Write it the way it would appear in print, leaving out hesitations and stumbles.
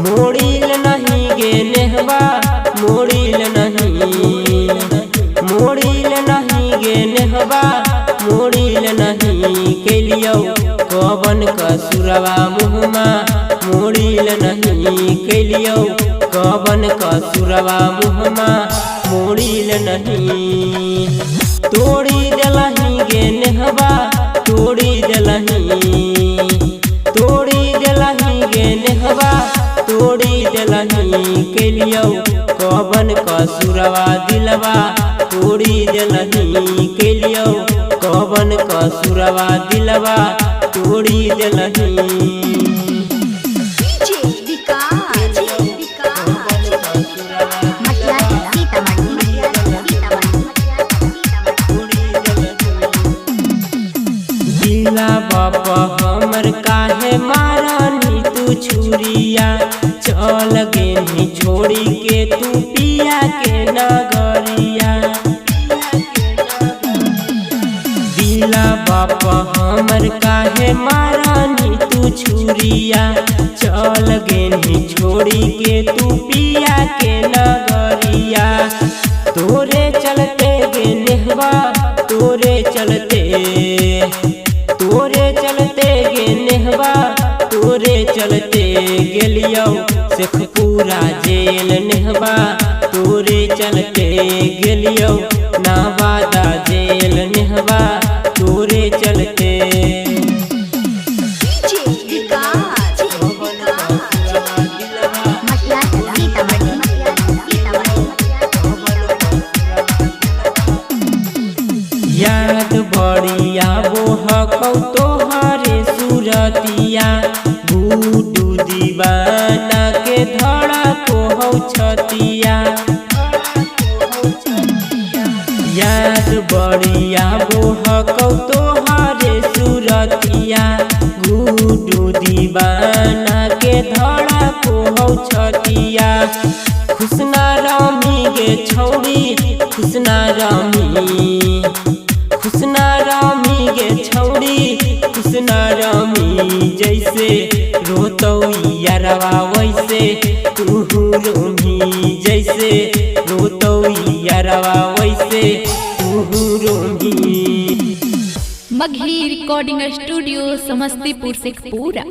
मोड़िल नहीं गे नेहवा मोड़िल नहीं, मोड़िल नहीं गे नेहवा मोड़िल नहीं कैलियो कवन कसुरवा मुहमा मोड़िल नहीं कैलियो कवन कसुरवा मुहमा मोड़िल नहीं। तोड़ी दलही गे नेहवा तोड़ी दलही, तोड़ी दलही गे नेहवा तोड़ी दलही कैलियो कवन कसुरवा दिलवा तोड़ी दलही कैलियो कवन कसुरवा दिलवा तोड़ी दलही। दिला बाबा हमर काहे मारानी तू छुरिया चल गेनी छोड़ी के तू पिया के नगरिया। दिला बाबा हमर काहे मारानी तू छुरिया चल गेनी छोड़ी के तू पिया के नगरिया। तोरे चलते गे नेहवा तोरे चलते, तोरे चलते गे नेहवा तोरे चलते गेलियो शेखपुरा जेल नेहवा तोरे चलते गेलियो नवादा जेल नेहवा तोरे चलते। याद बड़िया बोहकौ तोहरे सुरतिया गुडू दीवाना के धड़ा को हौ छतिया। याद बड़िया बोहकौ तोहरे सुरतिया गुडू दीवाना के धड़ा को हौ छतिया। खुशना रामी गे छौड़ी खुशना रामी, खुशना रामी गे छौड़ी खुशना रामी जैसे रोतौ यारवा वैसे तू रोमी जैसे रोतौ यारवा वैसे तू रोमी। Magahi recording studio Samastipur Sheikhpura.